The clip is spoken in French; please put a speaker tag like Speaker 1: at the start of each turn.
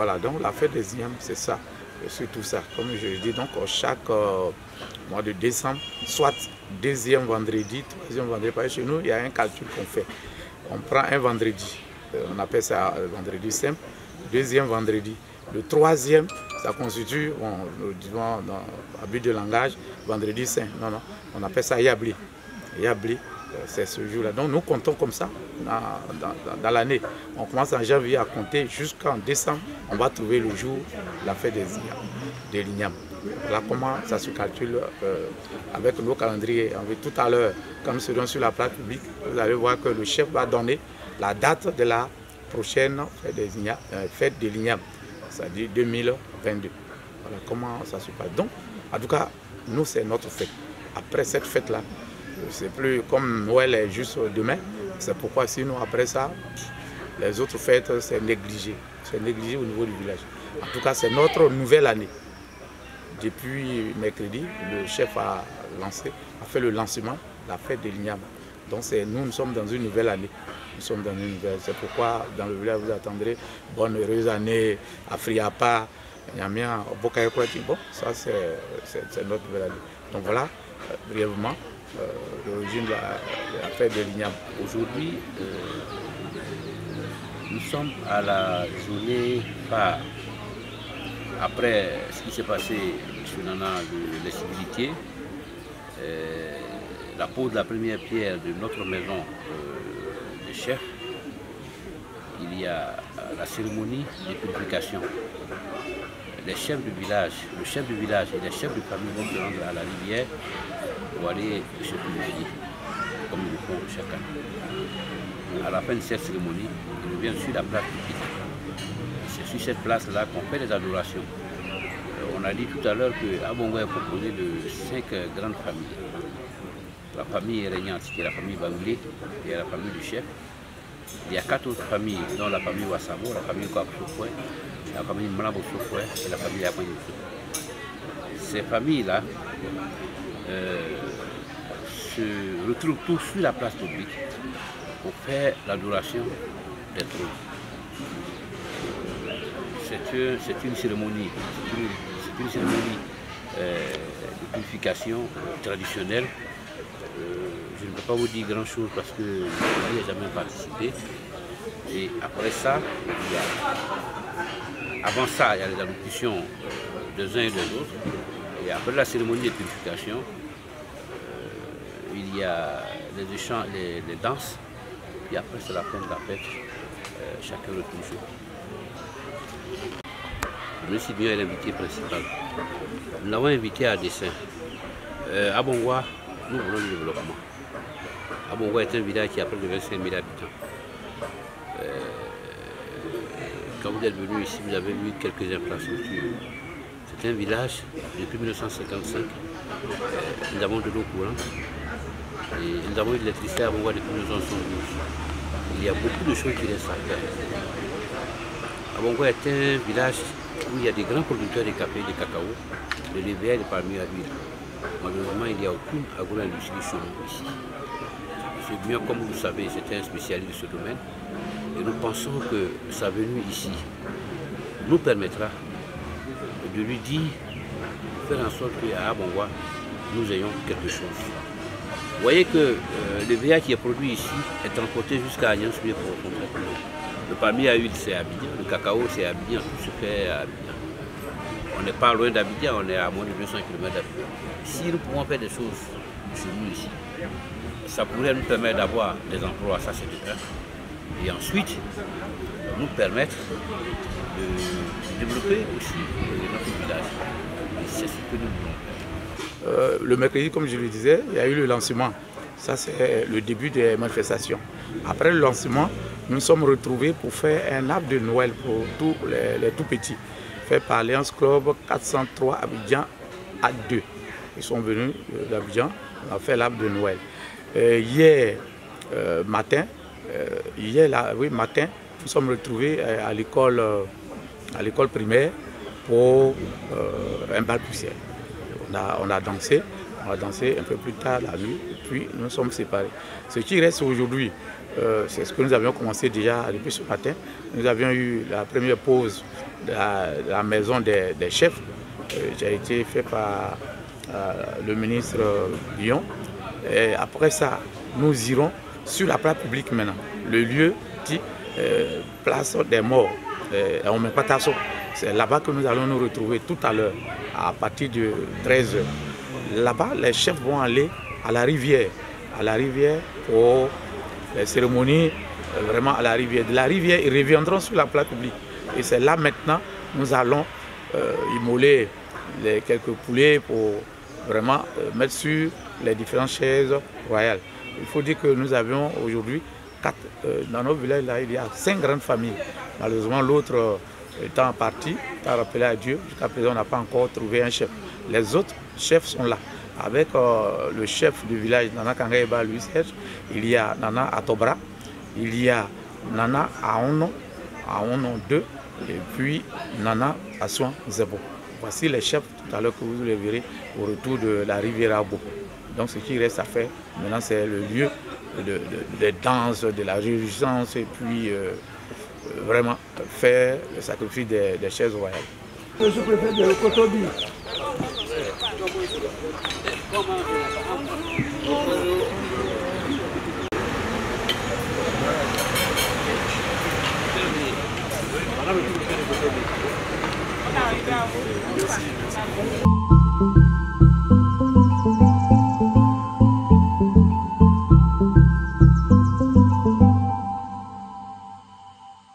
Speaker 1: Voilà, donc la fête des ignames, c'est ça, c'est tout ça. Comme je le dis, donc chaque mois de décembre, soit deuxième vendredi, troisième vendredi, parce que chez nous, il y a un calcul qu'on fait. On prend un vendredi, on appelle ça vendredi simple, deuxième vendredi. Le troisième, ça constitue, bon, nous disons dans l'habit de langage, vendredi saint. Non, non, on appelle ça Yabli. Yabli, c'est ce jour-là. Donc nous comptons comme ça dans l'année. On commence en janvier à compter jusqu'en décembre. On va trouver le jour, la fête des l'Igname. Voilà comment ça se calcule avec nos calendriers. Tout à l'heure, quand nous serons sur la place publique, vous allez voir que le chef va donner la date de la prochaine fête de l'Igname. C'est-à-dire 2022. Voilà comment ça se passe. Donc, en tout cas, nous, c'est notre fête. Après cette fête-là, c'est plus comme Noël est juste demain. C'est pourquoi sinon, après ça, les autres fêtes, c'est négligé. C'est négligé au niveau du village. En tout cas, c'est notre nouvelle année. Depuis mercredi, le chef a fait le lancement de la fête de l'Igname. Donc, nous sommes dans une nouvelle année. Nous sommes dans une nouvelle. C'est pourquoi dans le village vous attendrez bonne heureuse année, Afriapa, Nyamia, Bokaye Kwati. Bon, ça c'est notre nouvelle année. Donc voilà, brièvement, l'origine de la fête de l'Igname.
Speaker 2: Aujourd'hui, nous sommes à la journée phare. Après ce qui s'est passé sur Nana de l'incivilité, la pose de la première pierre de notre maison de chef, il y a la cérémonie de purification. Les chefs du village, le chef du village et les chefs de famille vont se rendre à la rivière pour aller se purifier, comme ils le font chaque année. À la fin de cette cérémonie, ils reviennent sur la place publique. C'est sur cette place-là qu'on fait les adorations. On a dit tout à l'heure qu'à Bongo est composé de 5 grandes familles. La famille régnante, qui est la famille Baoulé, qui est la famille du chef. Il y a 4 autres familles, dont la famille Wassamo, la famille Kouakousofoué, la famille Mlabosofoué et la famille Akwanyoussou. Ces familles-là se retrouvent tous sur la place publique pour faire l'adoration des trônes. C'est une cérémonie, de purification traditionnelle. Je ne peux pas vous dire grand-chose parce que je n'y ai jamais participé. Et après ça, avant ça, il y a les allocutions des uns et des autres. Et après la cérémonie de purification, il y a les échanges, les danses. Et après, c'est la fin de la fête. Chacun retourne chez lui. Le Sibien est l'invité principal. Nous l'avons invité à dessin. À Bongwa, nous voulons le développement. Abongwa est un village qui a près de 25 000 habitants. Quand vous êtes venu ici, vous avez vu quelques infrastructures. C'est un village, depuis 1955, nous avons de l'eau courante et nous avons eu de l'électricité à Abongwa depuis 1972. Il y a beaucoup de choses qui restent à faire. Abongwa est un village où il y a des grands producteurs de café, de cacao, de levure et de palmiers à huile. Malheureusement, il n'y a aucune agro-industrie chez nous ici. C'est bien, comme vous le savez, c'est un spécialiste de ce domaine. Et nous pensons que sa venue ici nous permettra de lui dire, de faire en sorte qu'à Abongwa, nous ayons quelque chose. Vous voyez que le VA qui est produit ici est transporté jusqu'à Agnan pour son traitement. Le palmier à huile, c'est à Abidjan, le cacao, c'est à Abidjan, tout se fait à Abidjan. On n'est pas loin d'Abidjan, on est à moins de 200 km d'Abidjan. Si nous pouvons faire des choses chez nous ici, ça pourrait nous permettre d'avoir des emplois, ça c'est de 1. Et ensuite, nous permettre de développer aussi notre village. C'est ce que nous voulons faire.
Speaker 1: Le mercredi, comme je le disais, il y a eu le lancement. Ça, c'est le début des manifestations. Après le lancement, nous nous sommes retrouvés pour faire un arbre de Noël pour tous les tout petits, fait par Alliance Club 403 Abidjan A2. Ils sont venus d'Abidjan, on a fait l'arbre de Noël. Hier matin, nous sommes retrouvés à l'école primaire pour un bal poussière. On a dansé un peu plus tard la nuit, puis nous sommes séparés. Ce qui reste aujourd'hui, c'est ce que nous avions commencé déjà depuis ce matin. Nous avions eu la première pause de la maison des chefs, qui a été fait par le ministre Lyon. Et après ça, nous irons sur la place publique maintenant. Le lieu dit place des morts, on met pas tasso. C'est là-bas que nous allons nous retrouver tout à l'heure, à partir de 13 h. Là-bas, les chefs vont aller à la rivière pour les cérémonies, vraiment à la rivière. De la rivière, ils reviendront sur la place publique. Et c'est là maintenant, nous allons immoler quelques poulets pour vraiment mettre sur les différentes chaises royales. Il faut dire que nous avions aujourd'hui, dans nos villages, là, il y a 5 grandes familles. Malheureusement, l'autre étant parti, étant rappelé à Dieu, jusqu'à présent, on n'a pas encore trouvé un chef. Les autres chefs sont là. Avec le chef du village, Nana Kangaeba Louis Serge, il y a Nana Atobra, il y a Nana Aono 2, et puis Nana Aswan Zebo. Voici les chefs tout à l'heure que vous les verrez au retour de la rivière Abo. Donc ce qui reste à faire maintenant, c'est le lieu de danse, de la réjouissance, et puis vraiment faire le sacrifice des chaises royales.
Speaker 3: Je préfère de Kotobi. Merci.